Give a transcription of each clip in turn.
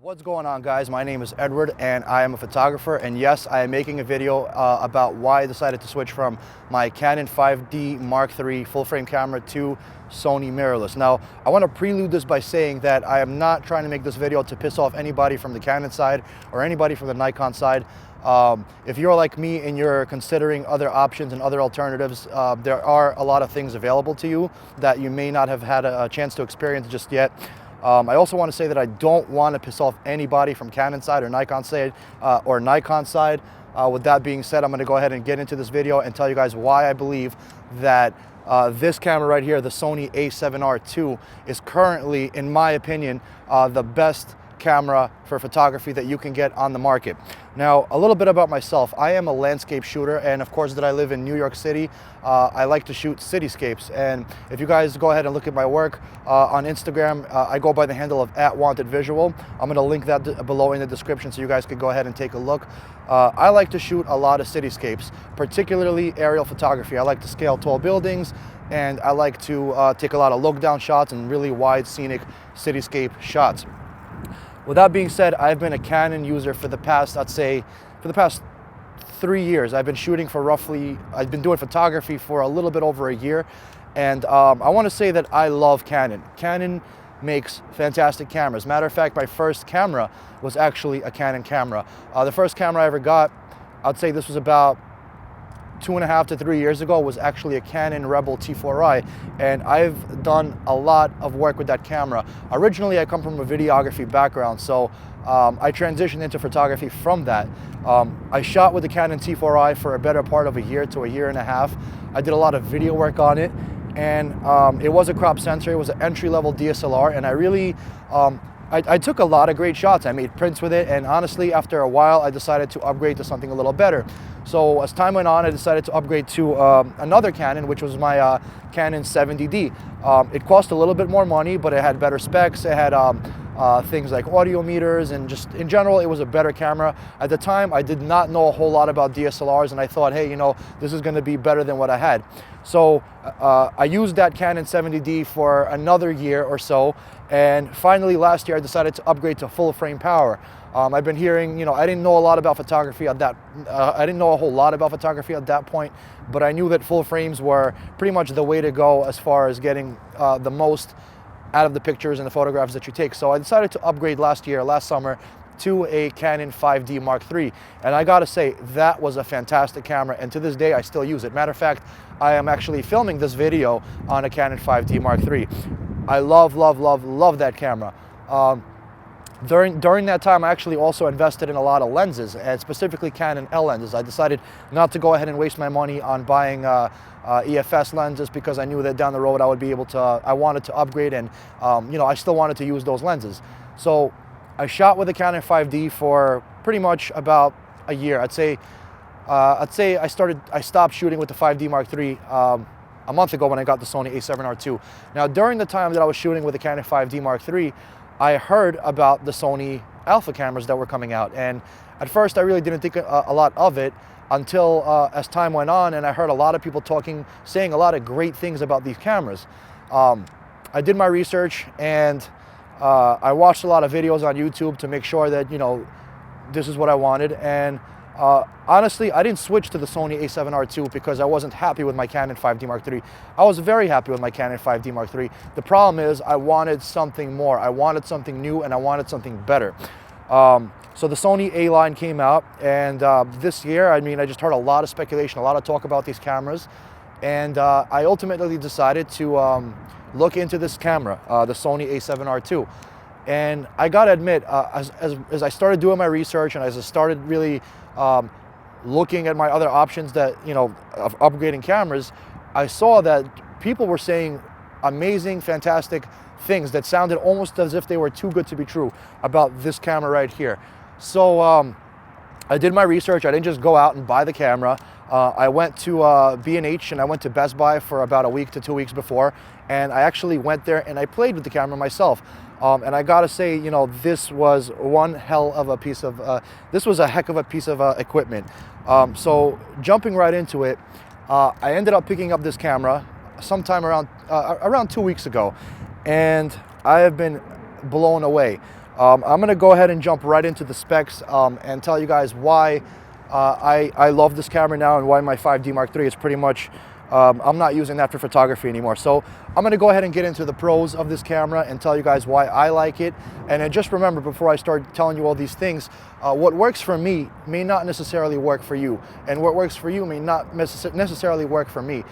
What's going on, guys? My name is Edward and I am a photographer, and yes, I am making a video about why I decided to switch from my Canon 5D Mark III full frame camera to Sony mirrorless. Now, I want to prelude this by saying that I am not trying to make this video to piss off anybody from the Canon side or anybody from the Nikon side. If you're like me and you're considering other options and other alternatives, there are a lot of things available to you that you may not have had a chance to experience just yet. I also want to say that I don't want to piss off anybody from Canon side or Nikon side. With that being said, I'm going to go ahead and get into this video and tell you guys why I believe that this camera right here, the Sony A7R II, is currently, in my opinion, the best camera for photography that you can get on the market. Now, a little bit about myself. I am a landscape shooter, and of course that I live in New York City. I like to shoot cityscapes, and if you guys go ahead and look at my work on Instagram, I go by the handle of @WantedVisual. I'm going to link that below in the description so you guys can go ahead and take a look. I like to shoot a lot of cityscapes, particularly aerial photography. I like to scale tall buildings, and I like to take a lot of look down shots and really wide scenic cityscape shots. With that being said, I've been a Canon user for the past, I'd say, for the past 3 years. I've been shooting for I've been doing photography for a little bit over a year. And I want to say that I love Canon. Canon makes fantastic cameras. Matter of fact, my first camera was actually a Canon camera. The first camera I ever got, I'd say this was about 2.5 to 3 years ago, was actually a Canon Rebel T4i, and I've done a lot of work with that camera. Originally, I come from a videography background, so I transitioned into photography from that. I shot with the Canon T4i for a better part of a year to a year and a half. I did a lot of video work on it, and it was a crop sensor. It was an entry-level DSLR, and I really I took a lot of great shots. I made prints with it, and honestly, after a while, I decided to upgrade to something a little better. So as time went on, I decided to upgrade to another Canon, which was my Canon 70D. It cost a little bit more money, but it had better specs. It had things like audio meters, and just in general, it was a better camera. At the time, I did not know a whole lot about DSLRs, and I thought, hey, you know, this is going to be better than what I had. So I used that Canon 70D for another year or so, and finally last year I decided to upgrade to full frame power. I've been hearing, you know, I didn't know a lot about photography at that, I didn't know a whole lot about photography at that point, but I knew that full frames were pretty much the way to go as far as getting the most out of the pictures and the photographs that you take. So I decided to upgrade last summer, to a Canon 5D Mark III. And I gotta say, that was a fantastic camera, and to this day I still use it. Matter of fact, I am actually filming this video on a Canon 5D Mark III. I love that camera. During that time, I actually also invested in a lot of lenses, and specifically Canon L lenses. I decided not to go ahead and waste my money on buying EFS lenses, because I knew that down the road I would be able to, I wanted to upgrade, and you know, I still wanted to use those lenses. So I shot with the Canon 5D for pretty much about a year. I'd say I stopped shooting with the 5D Mark III a month ago when I got the Sony A7R II. Now, during the time that I was shooting with the Canon 5D Mark III, I heard about the Sony Alpha cameras that were coming out, and at first I really didn't think a lot of it until as time went on, and I heard a lot of people saying a lot of great things about these cameras. I did my research, and I watched a lot of videos on YouTube to make sure that, you know, this is what I wanted. And honestly, I didn't switch to the Sony A7R II because I wasn't happy with my Canon 5D Mark III. I was very happy with my Canon 5D Mark III. The problem is I wanted something more. I wanted something new, and I wanted something better. So the Sony A line came out, and this year, I mean, I just heard a lot of speculation, a lot of talk about these cameras, and I ultimately decided to look into this camera, the Sony A7R II. And I gotta admit, as I started doing my research, and as I started really looking at my other options that, you know, of upgrading cameras, I saw that people were saying amazing, fantastic things that sounded almost as if they were too good to be true about this camera right here. So I did my research. I didn't just go out and buy the camera. I went to B&H, and I went to Best Buy for about a week to 2 weeks before, and I actually went there and I played with the camera myself. And I gotta say, you know, this was one hell of a piece of, this was a heck of a piece of equipment. So jumping right into it, I ended up picking up this camera sometime around 2 weeks ago, and I have been blown away. I'm gonna go ahead and jump right into the specs and tell you guys why I love this camera now and why my 5D Mark III is pretty much, I'm not using that for photography anymore. So I'm gonna go ahead and get into the pros of this camera and tell you guys why I like it. And then just remember, before I start telling you all these things, what works for me may not necessarily work for you. And what works for you may not necessarily work for me.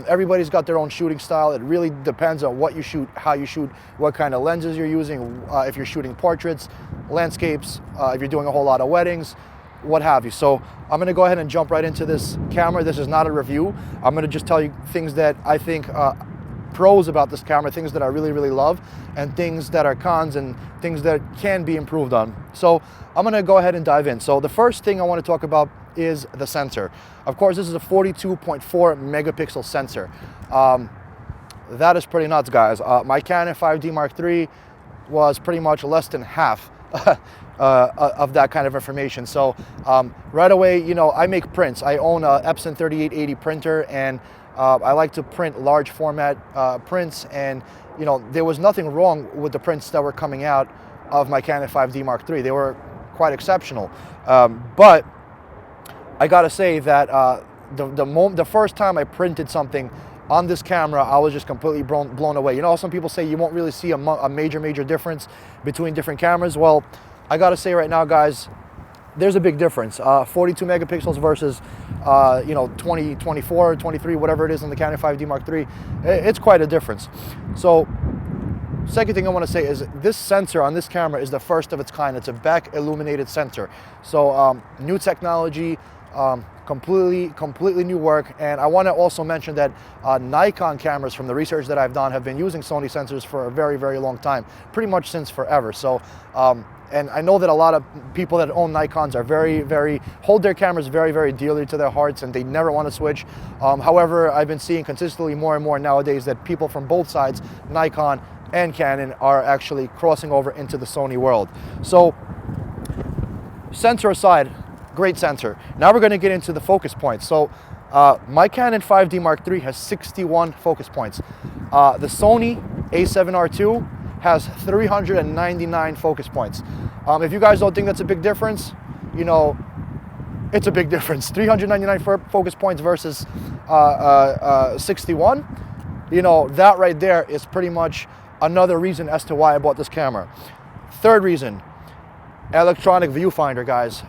Everybody's got their own shooting style. It really depends on what you shoot, how you shoot, what kind of lenses you're using, if you're shooting portraits, landscapes, if you're doing a whole lot of weddings, what have you. So I'm gonna go ahead and jump right into this camera. This is not a review. I'm gonna just tell you things that I think pros about this camera, things that I really, really love, and things that are cons and things that can be improved on. So I'm gonna go ahead and dive in. So the first thing I wanna talk about is the sensor. Of course, this is a 42.4 megapixel sensor. That is pretty nuts, guys. My Canon 5D Mark III was pretty much less than half of that kind of information. So right away, you know, I make prints. I own a Epson 3880 printer, and I like to print large format prints, and you know, there was nothing wrong with the prints that were coming out of my Canon 5D Mark III. They were quite exceptional. But I gotta say that the first time I printed something on this camera, I was just completely blown away. You know, some people say you won't really see a major difference between different cameras. Well, I gotta say right now, guys, there's a big difference. 42 megapixels versus, you know, 20, 24, 23, whatever it is on the Canon 5D Mark III. It's quite a difference. So, second thing I want to say is this sensor on this camera is the first of its kind. It's a back illuminated sensor. So, new technology, completely new work. And I want to also mention that Nikon cameras, from the research that I've done, have been using Sony sensors for a very long time, pretty much since forever. So and I know that a lot of people that own Nikons are hold their cameras very dearly to their hearts, and they never want to switch. However, I've been seeing consistently more and more nowadays that people from both sides, Nikon and Canon, are actually crossing over into the Sony world. So sensor aside, great sensor. Now we're going to get into the focus points. So my Canon 5D Mark III has 61 focus points. The Sony A7R II has 399 focus points. If you guys don't think that's a big difference, you know, it's a big difference. 399 focus points versus 61. You know, that right there is pretty much another reason as to why I bought this camera. Third reason, electronic viewfinder, guys.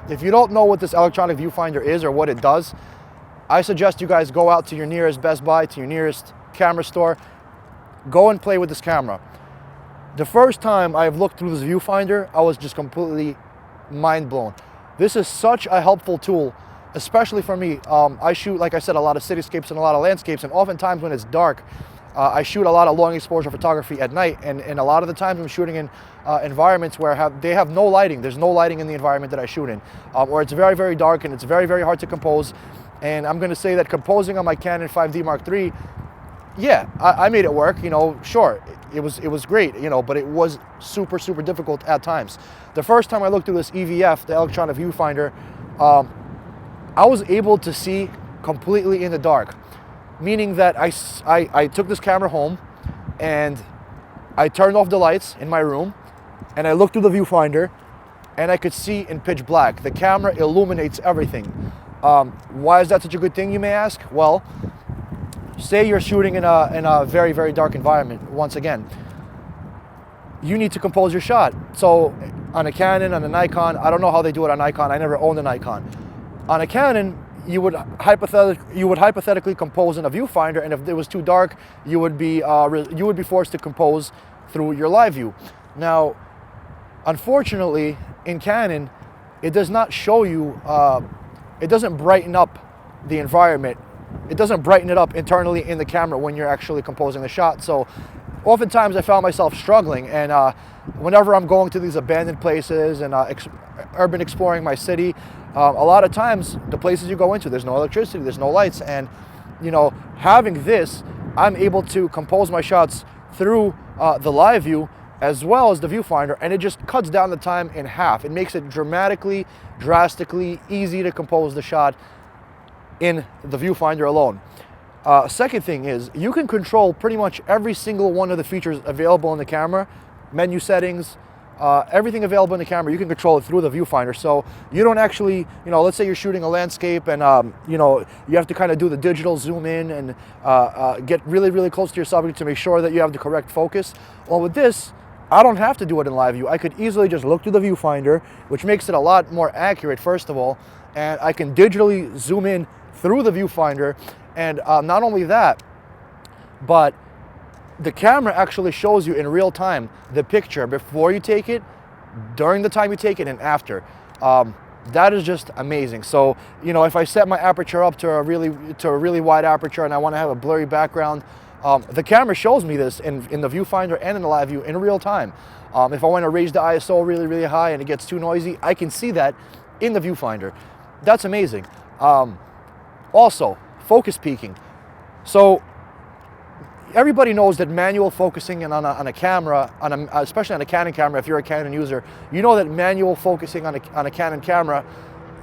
If you don't know what this electronic viewfinder is or what it does, I suggest you guys go out to your nearest Best Buy, to your nearest camera store, go and play with this camera. The first time I've looked through this viewfinder, I was just completely mind blown. This is such a helpful tool, especially for me. I shoot, like I said, a lot of cityscapes and a lot of landscapes, and oftentimes when it's dark, I shoot a lot of long exposure photography at night, and a lot of the times I'm shooting in environments where they have no lighting. There's no lighting in the environment that I shoot in, or it's very dark and it's very hard to compose. And I'm going to say that composing on my Canon 5D Mark III, yeah, I made it work. You know, sure, it was great, you know, but it was super difficult at times. The first time I looked through this EVF, the electronic viewfinder, I was able to see completely in the dark. Meaning that I took this camera home and I turned off the lights in my room and I looked through the viewfinder and I could see in pitch black. The camera illuminates everything. Why is that such a good thing, you may ask? Well, say you're shooting in a very dark environment. Once again, you need to compose your shot. So on a Canon, on a Nikon, I don't know how they do it on Nikon. I never owned a Nikon. On a Canon, you would hypothetically compose in a viewfinder, and if it was too dark, you would be forced to compose through your live view. Now, unfortunately, in Canon, it does not show you. It doesn't brighten up the environment. It doesn't brighten it up internally in the camera when you're actually composing the shot. So, oftentimes I found myself struggling, and whenever I'm going to these abandoned places and urban exploring my city, a lot of times the places you go into, there's no electricity, there's no lights, and you know, having this, I'm able to compose my shots through the live view as well as the viewfinder, and it just cuts down the time in half. It makes it drastically easy to compose the shot in the viewfinder alone. Second thing is, you can control pretty much every single one of the features available in the camera: menu settings, everything available in the camera, you can control it through the viewfinder. So you don't actually, let's say you're shooting a landscape and, you have to kind of do the digital zoom in and get really, really close to your subject to make sure that you have the correct focus. Well, with this, I don't have to do it in live view. I could easily just look through the viewfinder, which makes it a lot more accurate, first of all, and I can digitally zoom in through the viewfinder. And not only that, but the camera actually shows you in real time the picture before you take it, during the time you take it, and after. That is just amazing. So, if I set my aperture up to a really wide aperture and I want to have a blurry background, the camera shows me this in the viewfinder and in the live view in real time. If I want to raise the ISO really, really high and it gets too noisy, I can see that in the viewfinder. That's amazing. Also, focus peaking. So everybody knows that manual focusing on a camera, especially on a Canon camera, if you're a Canon user, you know that manual focusing on a Canon camera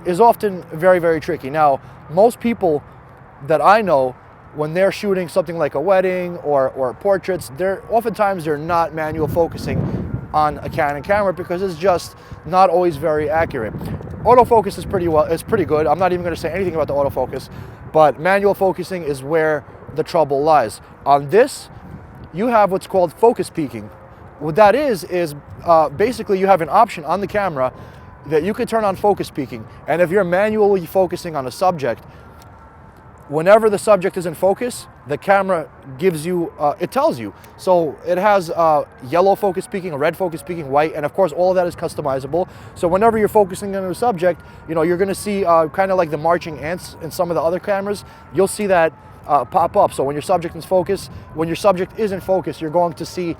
is often very, very tricky. Now, most people that I know, when they're shooting something like a wedding or portraits, oftentimes they're not manual focusing on a Canon camera because it's just not always very accurate. Autofocus is pretty good. I'm not even going to say anything about the autofocus, but manual focusing is where the trouble lies. On this, you have what's called focus peaking. What that is basically you have an option on the camera that you can turn on focus peaking. And if you're manually focusing on a subject, whenever the subject is in focus, the camera gives you, it tells you. So it has yellow focus peaking, red focus peaking, white, and of course all of that is customizable. So whenever you're focusing on a subject, you're gonna see kind of like the marching ants in some of the other cameras. You'll see that pop up. So when your subject is in focus, you're going to see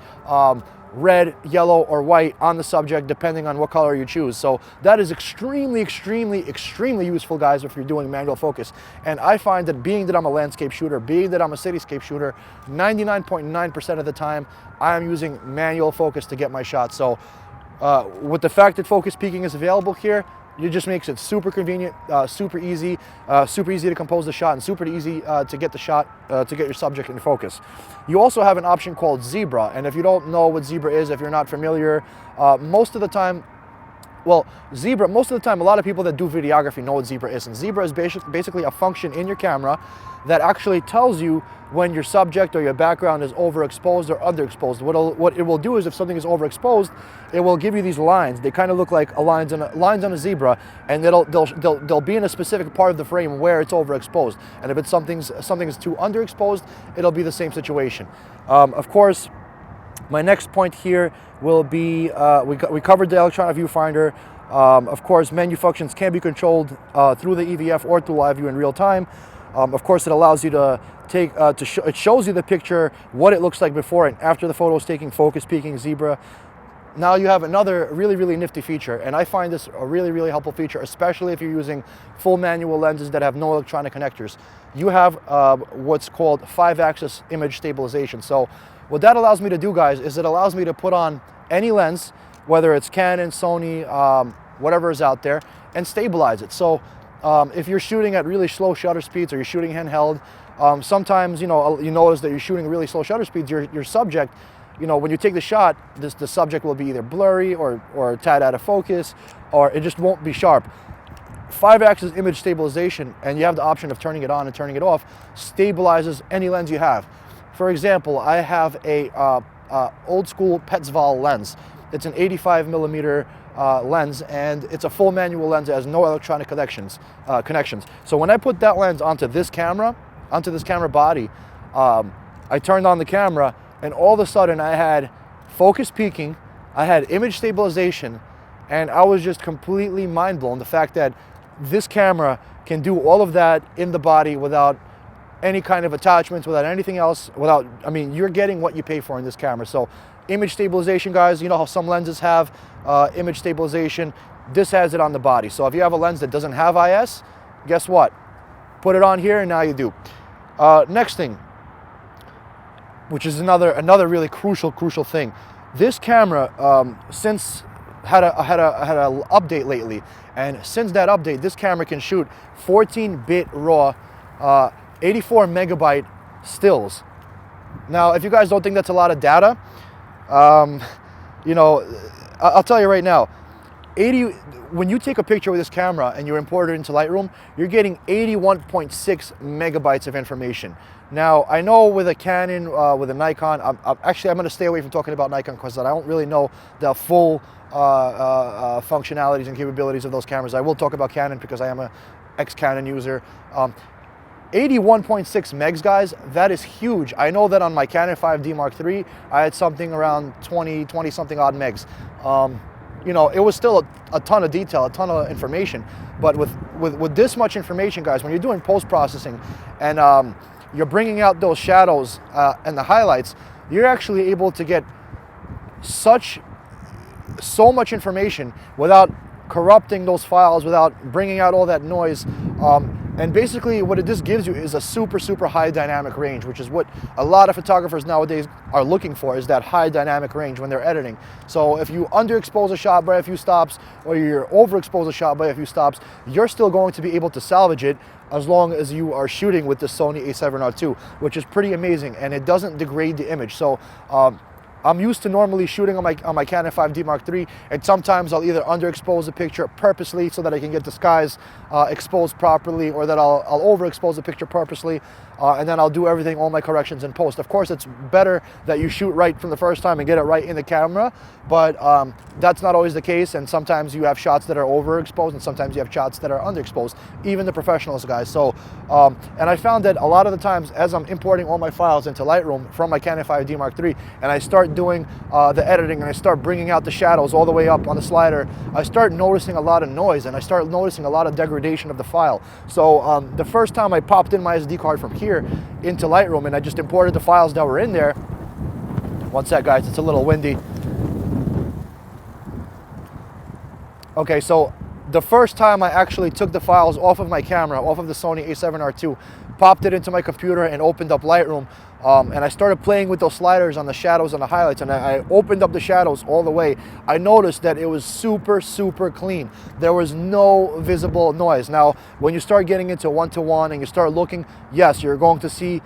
red, yellow, or white on the subject, depending on what color you choose. So that is extremely, extremely, extremely useful, guys, if you're doing manual focus. And I find that being that I'm a landscape shooter, being that I'm a cityscape shooter, 99.9% of the time, I am using manual focus to get my shots. So with the fact that focus peaking is available here, it just makes it super convenient, super easy to compose the shot, and super easy to get the shot, to get your subject in focus. You also have an option called Zebra, and if you don't know what Zebra is, if you're not familiar, most of the time, a lot of people that do videography know what Zebra is, and Zebra is basically a function in your camera that actually tells you when your subject or your background is overexposed or underexposed. What it will do is, if something is overexposed, it will give you these lines. They kind of look like lines on a zebra, and they'll be in a specific part of the frame where it's overexposed. And if something's too underexposed, it'll be the same situation. Of course, my next point here will be, we covered the electronic viewfinder. Of course, menu functions can be controlled through the EVF or through live view in real time. Of course, it allows you to it shows you the picture, what it looks like before and after the photo is taken, focus peaking, Zebra. Now you have another really, really nifty feature, and I find this a really, really helpful feature, especially if you're using full manual lenses that have no electronic connectors. You have what's called 5-axis image stabilization. So what that allows me to do, guys, is it allows me to put on any lens, whether it's Canon, Sony, whatever is out there, and stabilize it. So if you're shooting at really slow shutter speeds, or you're shooting handheld, sometimes you notice that you're shooting really slow shutter speeds. Your subject, when you take the shot, the subject will be either blurry or a tad out of focus, or it just won't be sharp. 5-axis image stabilization, and you have the option of turning it on and turning it off, stabilizes any lens you have. For example, I have a old school Petzval lens. It's an 85mm lens, and it's a full manual lens. It has no electronic connections. So when I put that lens onto this camera body, I turned on the camera, and all of a sudden I had focus peaking, I had image stabilization, and I was just completely mind blown. The fact that this camera can do all of that in the body without any kind of attachments, without anything else, you're getting what you pay for in this camera. So image stabilization, guys, you know how some lenses have image stabilization, this has it on the body. So if you have a lens that doesn't have IS, guess what? Put it on here and now you do. Next thing, which is another really crucial thing. This camera, since had a update lately, and since that update, this camera can shoot 14-bit RAW, 84 megabyte stills. Now, if you guys don't think that's a lot of data, I'll tell you right now, when you take a picture with this camera and you import it into Lightroom, you're getting 81.6 megabytes of information. Now, I know with a Canon, with a Nikon, I'm going to stay away from talking about Nikon because I don't really know the full functionalities and capabilities of those cameras. I will talk about Canon because I am an ex-Canon user. 81.6 megs, guys, that is huge. I know that on my Canon 5D Mark III, I had something around 20 something odd megs. You know, it was still a ton of detail, a ton of information. But with this much information, guys, when you're doing post-processing and you're bringing out those shadows and the highlights, you're actually able to get so much information without corrupting those files, without bringing out all that noise. And basically what this gives you is a super high dynamic range, which is what a lot of photographers nowadays are looking for, is that high dynamic range when they're editing. So if you underexpose a shot by a few stops, or you're overexpose a shot by a few stops, you're still going to be able to salvage it as long as you are shooting with the Sony A7R II, which is pretty amazing, and it doesn't degrade the image. So I'm used to normally shooting on my Canon 5D Mark III, and sometimes I'll either underexpose the picture purposely so that I can get the skies exposed properly, or that I'll overexpose the picture purposely, and then I'll do everything, all my corrections in post. Of course, it's better that you shoot right from the first time and get it right in the camera, but that's not always the case, and sometimes you have shots that are overexposed, and sometimes you have shots that are underexposed, even the professionals, guys. So, and I found that a lot of the times, as I'm importing all my files into Lightroom from my Canon 5D Mark III, and I start doing the editing, and I start bringing out the shadows all the way up on the slider, I start noticing a lot of noise, and I start noticing a lot of degradation of the file. So the first time I popped in my SD card from here into Lightroom and I just imported the files that were in there. One sec, guys, it's a little windy. Okay, so the first time I actually took the files off of my camera, off of the Sony A7R II, popped it into my computer and opened up Lightroom, and I started playing with those sliders on the shadows and the highlights, and I opened up the shadows all the way. I noticed that it was super clean. There was no visible noise. Now, when you start getting into one-to-one and you start looking, yes, you're going to see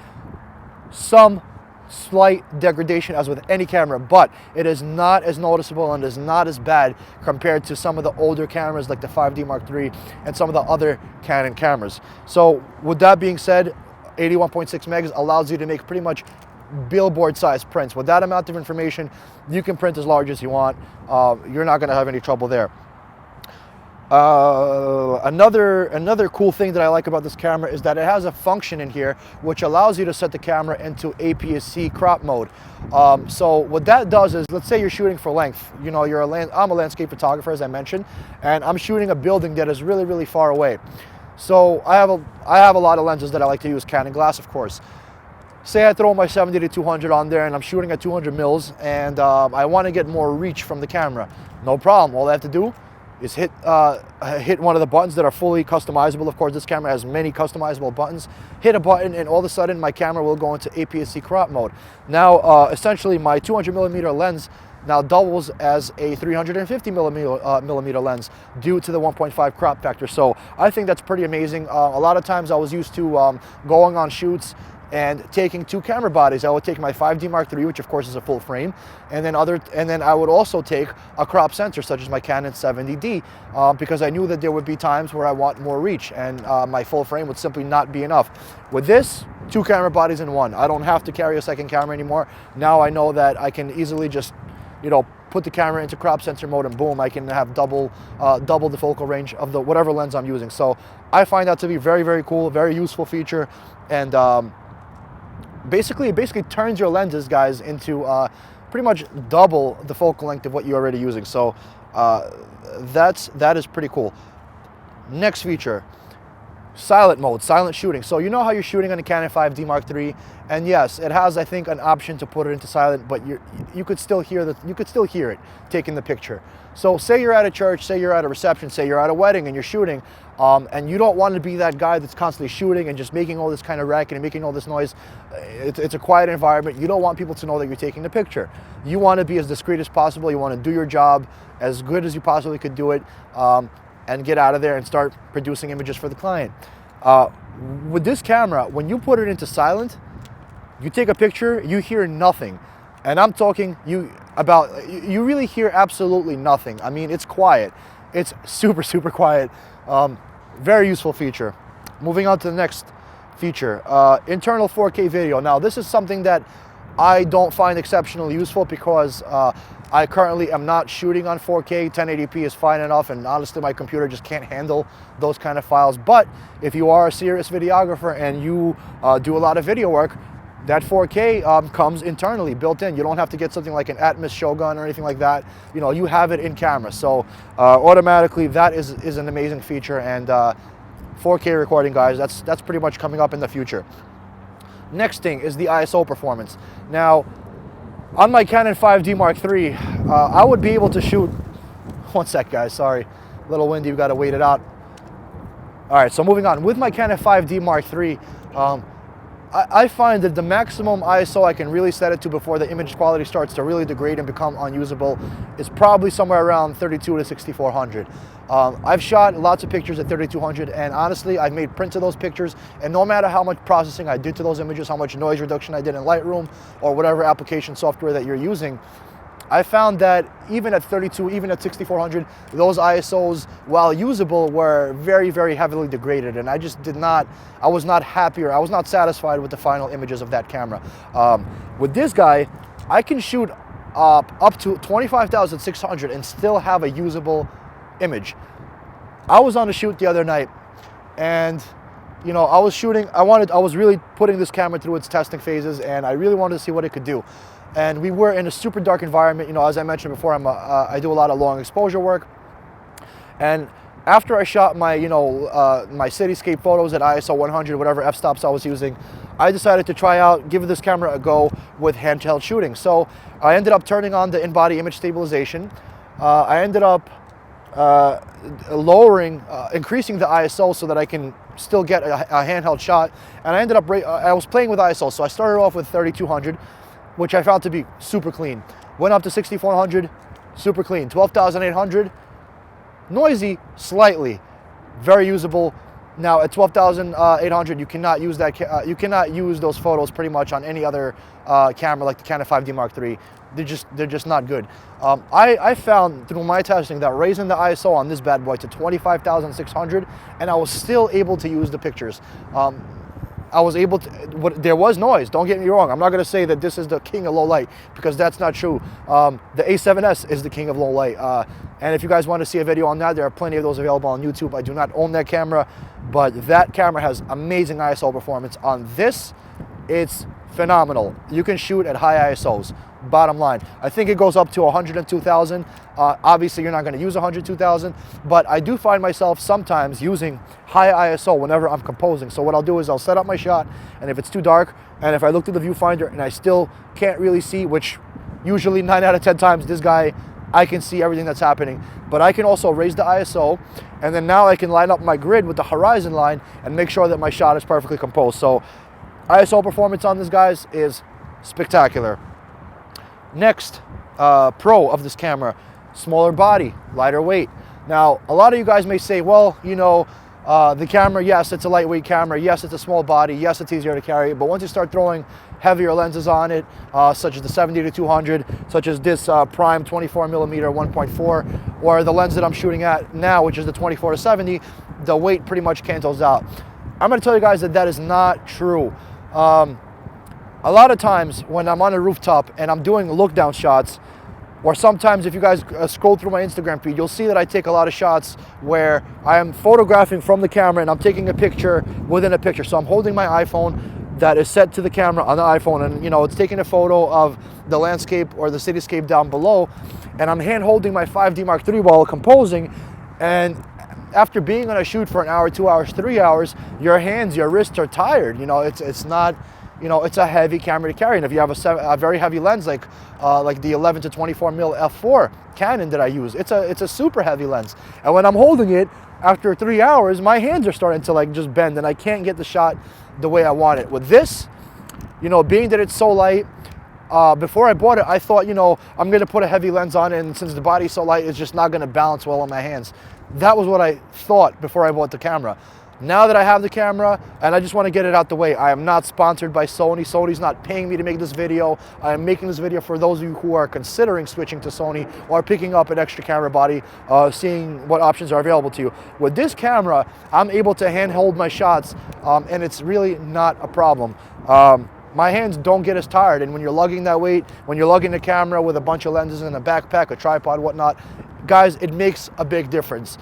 some slight degradation as with any camera, but it is not as noticeable and is not as bad compared to some of the older cameras like the 5D Mark III and some of the other Canon cameras. So with that being said, 81.6 megs allows you to make pretty much billboard size prints. With that amount of information, you can print as large as you want. You're not going to have any trouble there. Another cool thing that I like about this camera is that it has a function in here which allows you to set the camera into APS-C crop mode. So what that does is, let's say you're shooting for length. You know, I'm a landscape photographer, as I mentioned, and I'm shooting a building that is really far away. So I have a lot of lenses that I like to use, Canon glass, of course. Say I throw my 70-200 on there and I'm shooting at 200 mils, and I want to get more reach from the camera. No problem. All I have to do is hit one of the buttons that are fully customizable. Of course, this camera has many customizable buttons. Hit a button and all of a sudden my camera will go into APS-C crop mode. Now, essentially my 200mm lens now doubles as a 350mm lens due to the 1.5 crop factor. So I think that's pretty amazing. A lot of times I was used to going on shoots and taking two camera bodies. I would take my 5D Mark III, which of course is a full frame, and then I would also take a crop sensor such as my Canon 70D, because I knew that there would be times where I want more reach, and my full frame would simply not be enough. With this, two camera bodies in one. I don't have to carry a second camera anymore. Now I know that I can easily just, you know, put the camera into crop sensor mode and boom, I can have double the focal range of the whatever lens I'm using. So I find that to be very cool, very useful feature, and basically it basically turns your lenses, guys, into pretty much double the focal length of what you're already using. So that is pretty cool. Next feature, silent mode, silent shooting. So you know how you're shooting on the Canon 5D Mark III, and yes, it has, I think, an option to put it into silent, but you could still hear it taking the picture. So say you're at a church, say you're at a reception, say you're at a wedding and you're shooting, and you don't want to be that guy that's constantly shooting and just making all this kind of racket and making all this noise. It's a quiet environment. You don't want people to know that you're taking the picture. You want to be as discreet as possible. You want to do your job as good as you possibly could do it, and get out of there and start producing images for the client. With this camera, when you put it into silent, you take a picture, you hear nothing. And I'm talking you really hear absolutely nothing. I mean, it's quiet. It's super, super quiet. Very useful feature. Moving on to the next feature, internal 4K video. Now, this is something that I don't find exceptionally useful because I currently am not shooting on 4K. 1080p is fine enough, and honestly, my computer just can't handle those kind of files. But if you are a serious videographer and you do a lot of video work, that 4K comes internally, built in. You don't have to get something like an Atmos Shogun or anything like that. You know, you have it in camera. So automatically, that is an amazing feature. And 4K recording, guys, that's pretty much coming up in the future. Next thing is the ISO performance. Now, on my Canon 5D Mark III, I would be able to shoot, one sec guys, sorry, a little windy, we gotta wait it out. All right, so moving on. With my Canon 5D Mark III, I find that the maximum ISO I can really set it to before the image quality starts to really degrade and become unusable is probably somewhere around 32 to 6400. I've shot lots of pictures at 3200, and honestly, I've made prints of those pictures, and no matter how much processing I did to those images, how much noise reduction I did in Lightroom or whatever application software that you're using, I found that even at 32, even at 6400, those ISOs, while usable, were very, very heavily degraded, and I was not happy, or I was not satisfied with the final images of that camera. With this guy, I can shoot up to 25,600 and still have a usable image. I was on a shoot the other night, and you know, I was shooting, I was really putting this camera through its testing phases, and I really wanted to see what it could do. And we were in a super dark environment. You know, as I mentioned before, I do a lot of long exposure work. And after I shot my, my cityscape photos at ISO 100, whatever f-stops I was using, I decided to try out, give this camera a go with handheld shooting. So I ended up turning on the in-body image stabilization. I ended up increasing the ISO so that I can still get a handheld shot. And I ended up, I was playing with ISO. So I started off with 3200. Which I found to be super clean. Went up to 6400, super clean. 12,800, noisy, slightly, very usable. Now at 12,800, you cannot use that. You cannot use those photos pretty much on any other camera like the Canon 5D Mark III. They're just not good. I found through my testing that raising the ISO on this bad boy to 25,600, and I was still able to use the pictures. I was able to, there was noise, don't get me wrong. I'm not gonna say that this is the king of low light, because that's not true. The A7S is the king of low light. And if you guys want to see a video on that, there are plenty of those available on YouTube. I do not own that camera, but that camera has amazing ISO performance. On this, it's phenomenal. You can shoot at high ISOs, bottom line. I think it goes up to 102,000. Obviously, you're not going to use 102,000, but I do find myself sometimes using high ISO whenever I'm composing. So what I'll do is I'll set up my shot, and if it's too dark, and if I look through the viewfinder and I still can't really see, which usually 9 out of 10 times, this guy, I can see everything that's happening. But I can also raise the ISO, and then now I can line up my grid with the horizon line and make sure that my shot is perfectly composed. So ISO performance on this, guys, is spectacular. Next pro of this camera, smaller body, lighter weight. Now, a lot of you guys may say, well, you know, the camera, yes, it's a lightweight camera, yes, it's a small body, yes, it's easier to carry, but once you start throwing heavier lenses on it, such as the 70-200, such as this prime 24mm 1.4, or the lens that I'm shooting at now, which is the 24-70, the weight pretty much cancels out. I'm gonna tell you guys that that is not true. A lot of times when I'm on a rooftop and I'm doing look down shots, or sometimes if you guys scroll through my Instagram feed, you'll see that I take a lot of shots where I am photographing from the camera and I'm taking a picture within a picture. So I'm holding my iPhone that is set to the camera on the iPhone, and you know, it's taking a photo of the landscape or the cityscape down below, and I'm hand holding my 5D Mark III while composing. And after being on a shoot for an hour, 2 hours, 3 hours, your hands, your wrists are tired. You know, it's not, you know, it's a heavy camera to carry. And if you have a very heavy lens like the 11-24mm f4 Canon that I use, it's a super heavy lens. And when I'm holding it after 3 hours, my hands are starting to like just bend, and I can't get the shot the way I want it. With this, you know, being that it's so light, before I bought it, I thought, you know, I'm gonna put a heavy lens on it, and since the body's so light, it's just not gonna balance well on my hands. That was what I thought before I bought the camera. Now that I have the camera, and I just want to get it out the way, I am not sponsored by Sony. Sony's not paying me to make this video. I am making this video for those of you who are considering switching to Sony or picking up an extra camera body, seeing what options are available to you. With this camera, I'm able to handhold my shots, and it's really not a problem. My hands don't get as tired, and when you're lugging that weight, when you're lugging the camera with a bunch of lenses in a backpack, a tripod, whatnot, guys, it makes a big difference.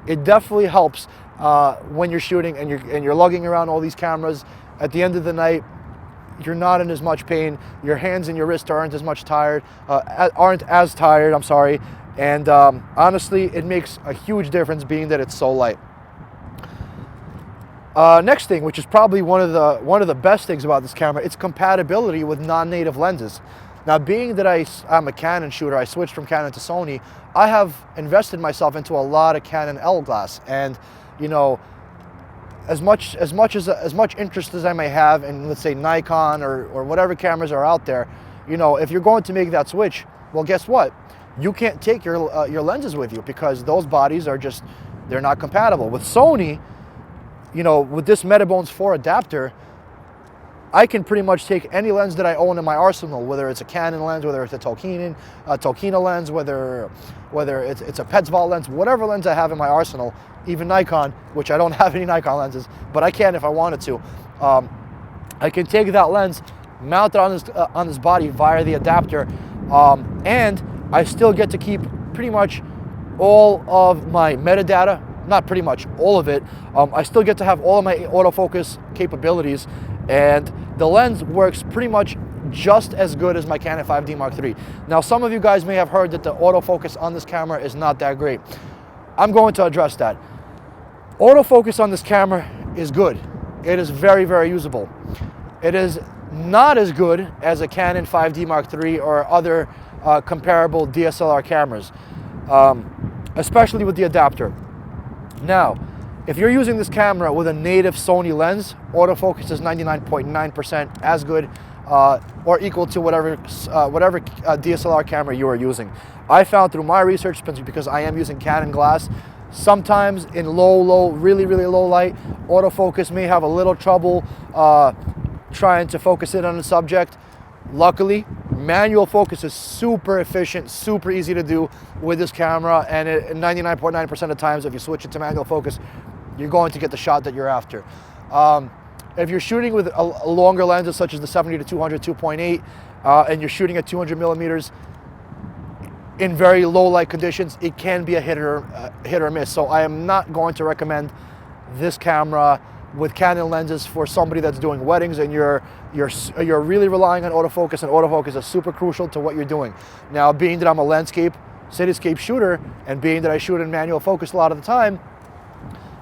It definitely helps when you're shooting and you're lugging around all these cameras. At the end of the night, you're not in as much pain. Your hands and your wrists aren't as tired. I'm sorry. And honestly, it makes a huge difference, being that it's so light. Next thing, which is probably one of the best things about this camera, it's compatibility with non-native lenses. Now, being that I'm a Canon shooter, I switched from Canon to Sony, I have invested myself into a lot of Canon L glass, and you know, as much interest as I may have in, let's say, Nikon or whatever cameras are out there, you know, if you're going to make that switch, well, guess what? You can't take your lenses with you, because those bodies are just, they're not compatible. With Sony, you know, with this Metabones 4 adapter, I can pretty much take any lens that I own in my arsenal, whether it's a Canon lens, whether it's a Tokina lens, whether it's a Petzval lens, whatever lens I have in my arsenal, even Nikon, which I don't have any Nikon lenses, but I can if I wanted to. I can take that lens, mount it on this body via the adapter, and I still get to keep pretty much all of my metadata. Not pretty much, all of it. I still get to have all of my autofocus capabilities, and the lens works pretty much just as good as my Canon 5D Mark III. Now, some of you guys may have heard that the autofocus on this camera is not that great. I'm going to address that. Autofocus on this camera is good. It is very, very usable. It is not as good as a Canon 5D Mark III or other comparable DSLR cameras, especially with the adapter. Now, if you're using this camera with a native Sony lens, autofocus is 99.9% as good or equal to whatever DSLR camera you are using. I found through my research, because I am using Canon glass, sometimes in really low light, autofocus may have a little trouble trying to focus in on the subject. Luckily, manual focus is super efficient, super easy to do with this camera, and 99.9% of times, if you switch it to manual focus, you're going to get the shot that you're after. If you're shooting with a longer lenses, such as the 70 to 200 2.8, and you're shooting at 200 millimeters in very low light conditions, it can be a hit or miss. So I am not going to recommend this camera with Canon lenses for somebody that's doing weddings and you're really relying on autofocus, and autofocus is super crucial to what you're doing. Now, being that I'm a landscape, cityscape shooter, and being that I shoot in manual focus a lot of the time,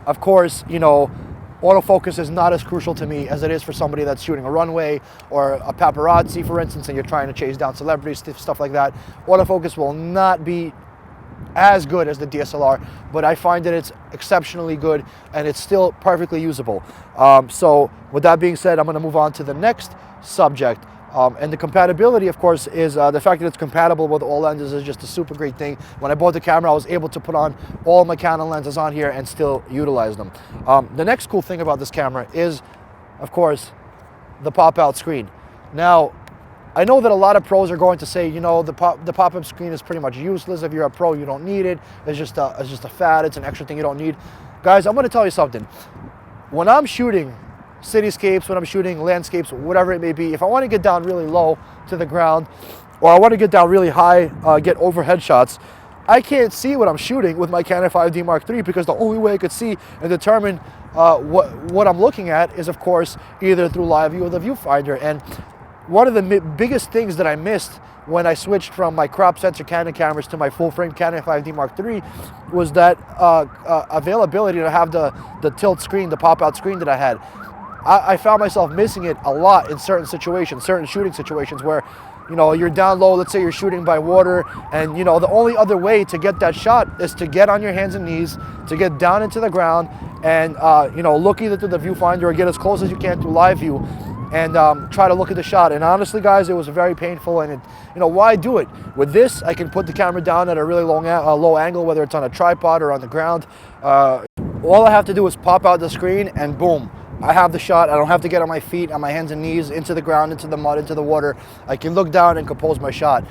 of course, you know, autofocus is not as crucial to me as it is for somebody that's shooting a runway or a paparazzi, for instance, and you're trying to chase down celebrities, stuff like that. Autofocus will not be as good as the DSLR, but I find that it's exceptionally good and it's still perfectly usable. So with that being said, I'm going to move on to the next subject. And the compatibility, of course, is the fact that it's compatible with all lenses is just a super great thing. When I bought the camera, I was able to put on all my Canon lenses on here and still utilize them. The next cool thing about this camera is, of course, the pop-out screen. Now, I know that a lot of pros are going to say, you know, the pop-up screen is pretty much useless. If you're a pro, you don't need it. It's just a fad. It's an extra thing you don't need. Guys, I'm going to tell you something. When I'm shooting cityscapes, when I'm shooting landscapes, whatever it may be, if I want to get down really low to the ground, or I want to get down really high, get overhead shots, I can't see what I'm shooting with my Canon 5D Mark III, because the only way I could see and determine what I'm looking at is, of course, either through live view or the viewfinder. And one of the biggest things that I missed when I switched from my crop sensor Canon cameras to my full-frame Canon 5D Mark III was that availability to have the tilt screen, the pop-out screen that I had. I found myself missing it a lot in certain situations, certain shooting situations where, you know, you're down low, let's say you're shooting by water, and, you know, the only other way to get that shot is to get on your hands and knees, to get down into the ground, and, you know, look either through the viewfinder or get as close as you can to live view, and try to look at the shot. And honestly, guys, it was very painful, and you know, why do it? With this, I can put the camera down at a really low angle, whether it's on a tripod or on the ground. All I have to do is pop out the screen and boom, I have the shot. I don't have to get on my feet, on my hands and knees, into the ground, into the mud, into the water. I can look down and compose my shot.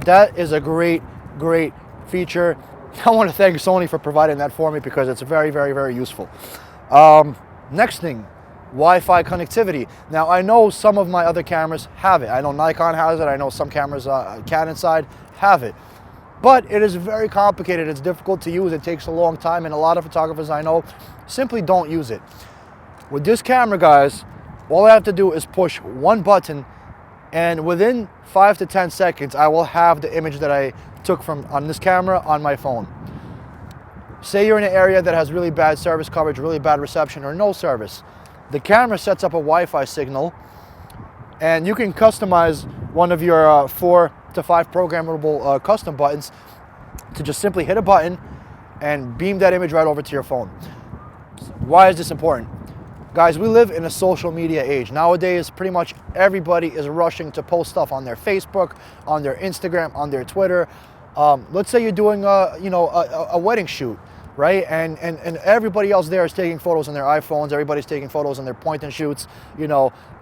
That is a great, great feature. I want to thank Sony for providing that for me because it's very, very, very useful. Next thing, Wi-Fi connectivity. Now, I know some of my other cameras have it. I know Nikon has it. I know some cameras, Canon side, have it. But it is very complicated. It's difficult to use. It takes a long time, and a lot of photographers I know simply don't use it. With this camera, guys, all I have to do is push one button, and within 5 to 10 seconds, I will have the image that I took from on this camera on my phone. Say you're in an area that has really bad service coverage, really bad reception, or no service. The camera sets up a Wi-Fi signal, and you can customize one of your 4 to 5 programmable custom buttons to just simply hit a button and beam that image right over to your phone. Why is this important? Guys, we live in a social media age. Nowadays, pretty much everybody is rushing to post stuff on their Facebook, on their Instagram, on their Twitter. Let's say you're doing a wedding shoot, right? And everybody else there is taking photos on their iPhones. Everybody's taking photos on their point and shoots,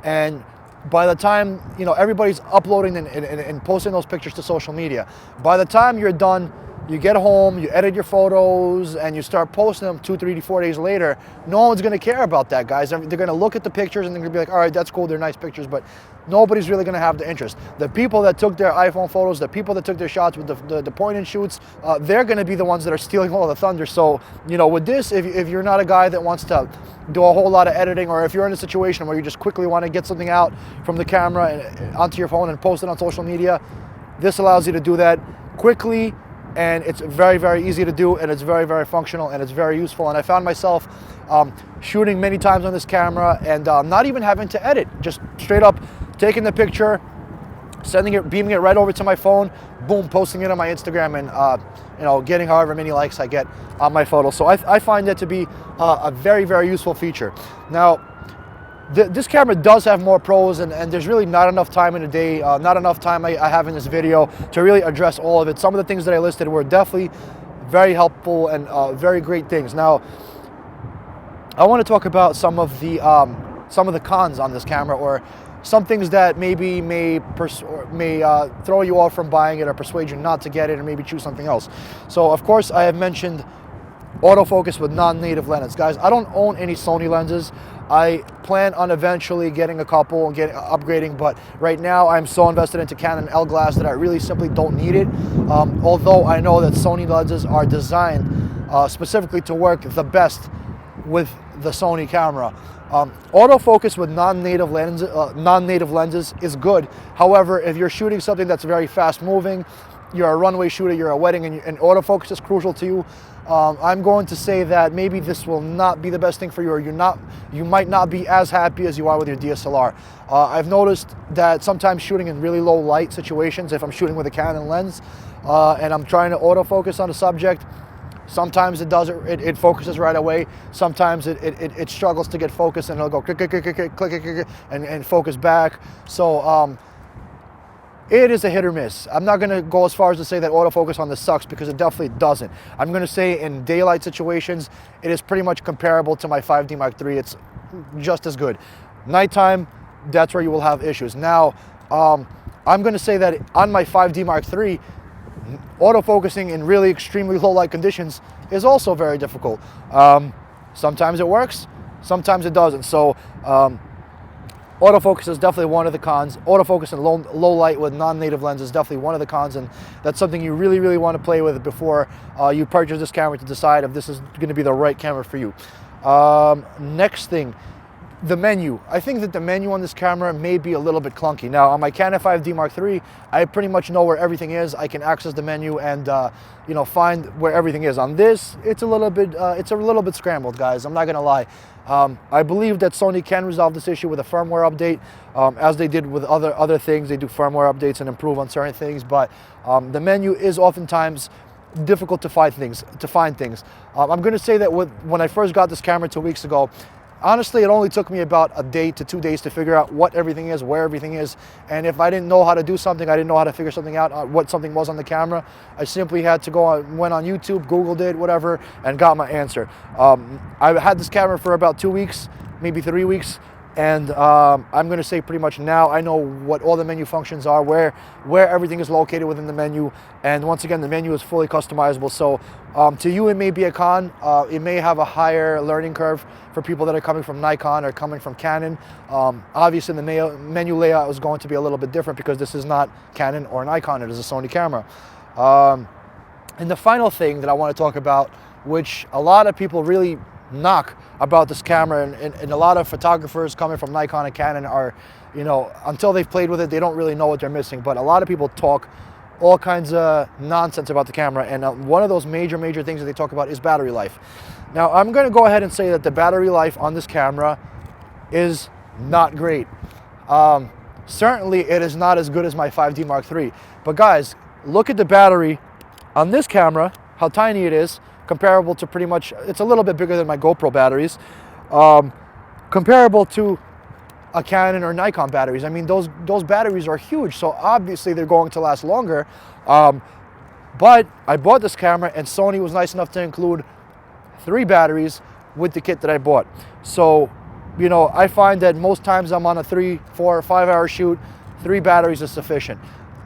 and by the time, everybody's uploading and posting those pictures to social media. By the time you're done, you get home, you edit your photos, and you start posting them 2, 3, 4 days later. No one's going to care about that, guys. They're going to look at the pictures and they're going to be like, all right, that's cool, they're nice pictures, but nobody's really going to have the interest. The people that took their iPhone photos, the people that took their shots with the point and shoots, they're going to be the ones that are stealing all the thunder. So, with this, if you're not a guy that wants to do a whole lot of editing, or if you're in a situation where you just quickly want to get something out from the camera and onto your phone and post it on social media, this allows you to do that quickly. And it's very, very easy to do, and it's very, very functional, and it's very useful. And I found myself shooting many times on this camera and not even having to edit, just straight up taking the picture, sending it, beaming it right over to my phone, boom, posting it on my Instagram, and getting however many likes I get on my photo. So I find that to be a very, very useful feature. Now, this camera does have more pros, and there's really not enough time in a day, not enough time I have in this video to really address all of it. Some of the things that I listed were definitely very helpful and very great things. Now, I want to talk about some of the cons on this camera, or some things that maybe may throw you off from buying it, or persuade you not to get it, or maybe choose something else. So, of course, I have mentioned autofocus with non-native lenses. Guys, I don't own any Sony lenses. I plan on eventually getting a couple and upgrading, but right now I'm so invested into Canon L glass that I really simply don't need it. Although I know that Sony lenses are designed specifically to work the best with the Sony camera. Autofocus with non-native lenses is good. However, if you're shooting something that's very fast moving, you're a runway shooter, you're a wedding, and autofocus is crucial to you, I'm going to say that maybe this will not be the best thing for you, or you might not be as happy as you are with your DSLR. I've noticed that sometimes shooting in really low light situations, if I'm shooting with a Canon lens and I'm trying to autofocus on a subject, sometimes it focuses right away. Sometimes it struggles to get focus, and it'll go click, click, click, click, click, click, and focus back. So it is a hit or miss. I'm not going to go as far as to say that autofocus on this sucks, because it definitely doesn't. I'm going to say in daylight situations, it is pretty much comparable to my 5D Mark III. It's just as good. Nighttime, that's where you will have issues. Now, I'm going to say that on my 5D Mark III, autofocusing in really extremely low light conditions is also very difficult. Sometimes it works, sometimes it doesn't. So autofocus is definitely one of the cons. Autofocus in low light with non-native lenses is definitely one of the cons, and that's something you really, really want to play with before you purchase this camera, to decide if this is going to be the right camera for you. Next thing, the menu. I think that the menu on this camera may be a little bit clunky. Now, on my Canon 5D Mark III, I pretty much know where everything is. I can access the menu and find where everything is. On this, it's a little bit scrambled, guys. I'm not gonna lie. I believe that Sony can resolve this issue with a firmware update, as they did with other things. They do firmware updates and improve on certain things, but the menu is oftentimes difficult to find things. I'm going to say that when I first got this camera 2 weeks ago, honestly, it only took me about a day to 2 days to figure out what everything is, where everything is. And if I didn't know how to do something, I didn't know how to figure something out, what something was on the camera, I simply had to went on YouTube, Googled it, whatever, and got my answer. I had this camera for about 2 weeks, maybe 3 weeks. And I'm going to say pretty much now I know what all the menu functions are, where everything is located within the menu. And once again, the menu is fully customizable. So to you, it may be a con. It may have a higher learning curve for people that are coming from Nikon or coming from Canon. Obviously, the menu layout is going to be a little bit different because this is not Canon or Nikon. It is a Sony camera. And the final thing that I want to talk about, which a lot of people really knock about this camera, and a lot of photographers coming from Nikon and Canon are, you know, until they've played with it, they don't really know what they're missing. But a lot of people talk all kinds of nonsense about the camera, and one of those major things that they talk about is battery life. Now, I'm going to go ahead and say that the battery life on this camera is not great. Certainly, it is not as good as my 5D Mark III. But guys, look at the battery on this camera, how tiny it is, comparable to pretty much, it's a little bit bigger than my GoPro batteries, comparable to a Canon or Nikon batteries. I mean, those batteries are huge, so obviously they're going to last longer. But I bought this camera, and Sony was nice enough to include 3 batteries with the kit that I bought. So, you know, I find that most times I'm on a 3, 4, 5 hour shoot, 3 batteries is sufficient.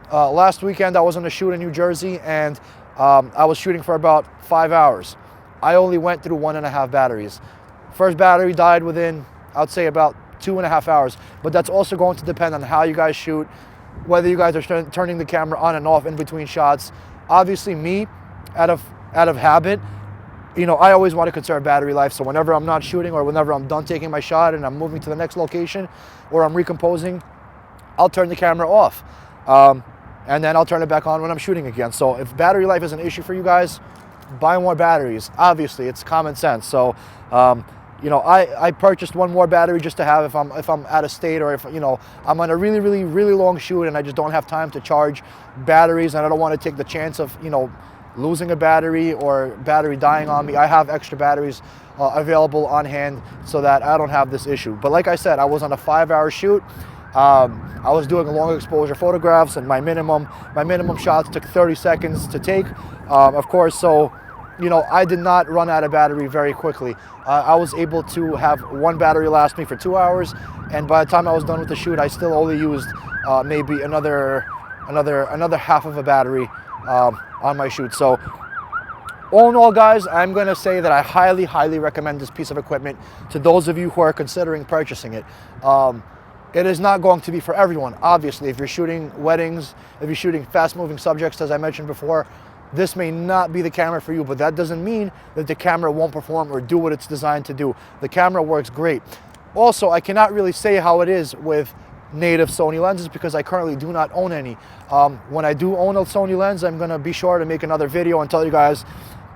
Last weekend I was on a shoot in New Jersey, and I was shooting for about 5 hours. I only went through 1.5 batteries. First battery died within, I'd say, about 2.5 hours. But that's also going to depend on how you guys shoot, whether you guys are turning the camera on and off in between shots. Obviously, me, out of habit, you know, I always want to conserve battery life. So whenever I'm not shooting, or whenever I'm done taking my shot and I'm moving to the next location, or I'm recomposing, I'll turn the camera off. And then I'll turn it back on when I'm shooting again. So if battery life is an issue for you guys, buy more batteries. Obviously, it's common sense. So, you know, I purchased 1 more battery just to have if I'm out of state, or if, you know, I'm on a really long shoot and I just don't have time to charge batteries, and I don't want to take the chance of, you know, losing a battery or battery dying on me. I have extra batteries available on hand so that I don't have this issue. But like I said, I was on a 5 hour shoot. I was doing long exposure photographs, and my minimum shots took 30 seconds to take, of course. So, you know, I did not run out of battery very quickly. I was able to have 1 battery last me for 2 hours, and by the time I was done with the shoot, I still only used maybe another half of a battery on my shoot. So, all in all, guys, I'm going to say that I highly recommend this piece of equipment to those of you who are considering purchasing it. It is not going to be for everyone. Obviously, if you're shooting weddings, if you're shooting fast-moving subjects, as I mentioned before, this may not be the camera for you, but that doesn't mean that the camera won't perform or do what it's designed to do. The camera works great. Also, I cannot really say how it is with native Sony lenses because I currently do not own any. When I do own a Sony lens, I'm gonna be sure to make another video and tell you guys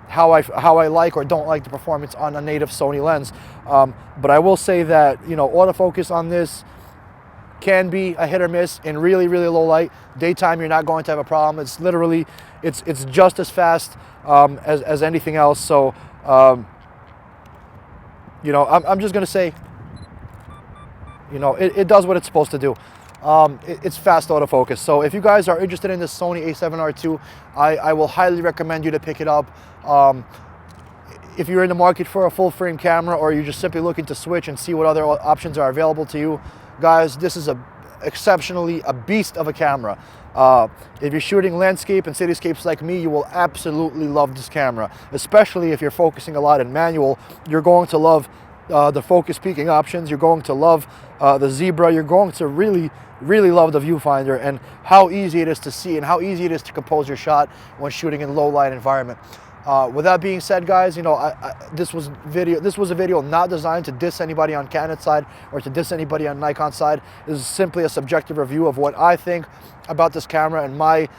how I like or don't like the performance on a native Sony lens. But I will say that, you know, autofocus on this can be a hit or miss in really low light. Daytime, you're not going to have a problem. It's literally, it's just as fast as anything else. So, you know, I'm just gonna say, you know, it does what it's supposed to do. It's fast autofocus. So if you guys are interested in this Sony A7R II, I will highly recommend you to pick it up. If you're in the market for a full frame camera, or you're just simply looking to switch and see what other options are available to you, guys, this is exceptionally a beast of a camera. If you're shooting landscape and cityscapes like me, you will absolutely love this camera. Especially if you're focusing a lot in manual, you're going to love the focus peaking options. You're going to love the zebra. You're going to really love the viewfinder and how easy it is to see and how easy it is to compose your shot when shooting in low light environment. With that being said, guys, you know, this was a video not designed to diss anybody on Canon side or to diss anybody on Nikon side. This is simply a subjective review of what I think about this camera and my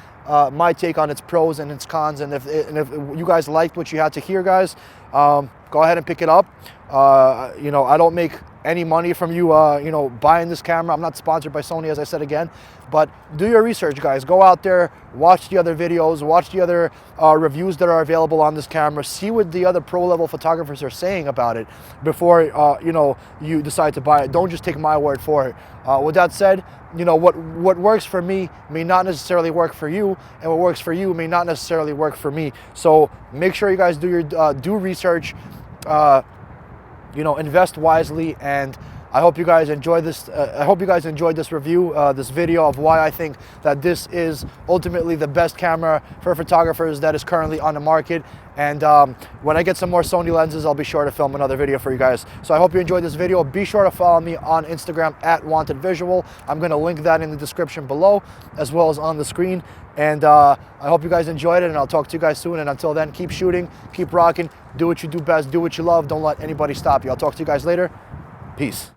take on its pros and its cons. And if you guys liked what you had to hear, guys, go ahead and pick it up. You know, I don't make any money from you, you know, buying this camera. I'm not sponsored by Sony, as I said again, but do your research, guys. Go out there, watch the other videos, watch the other reviews that are available on this camera, see what the other pro-level photographers are saying about it before, you know, you decide to buy it. Don't just take my word for it. With that said, you know, what works for me may not necessarily work for you, and what works for you may not necessarily work for me. So make sure you guys do your do research, you know, invest wisely, and I hope you guys enjoyed this. I hope you guys enjoyed this review, this video of why I think that this is ultimately the best camera for photographers that is currently on the market. And when I get some more Sony lenses, I'll be sure to film another video for you guys. So I hope you enjoyed this video. Be sure to follow me on Instagram at WantedVisual. I'm going to link that in the description below, as well as on the screen. And I hope you guys enjoyed it, and I'll talk to you guys soon. And until then, keep shooting, keep rocking, do what you do best, do what you love. Don't let anybody stop you. I'll talk to you guys later. Peace.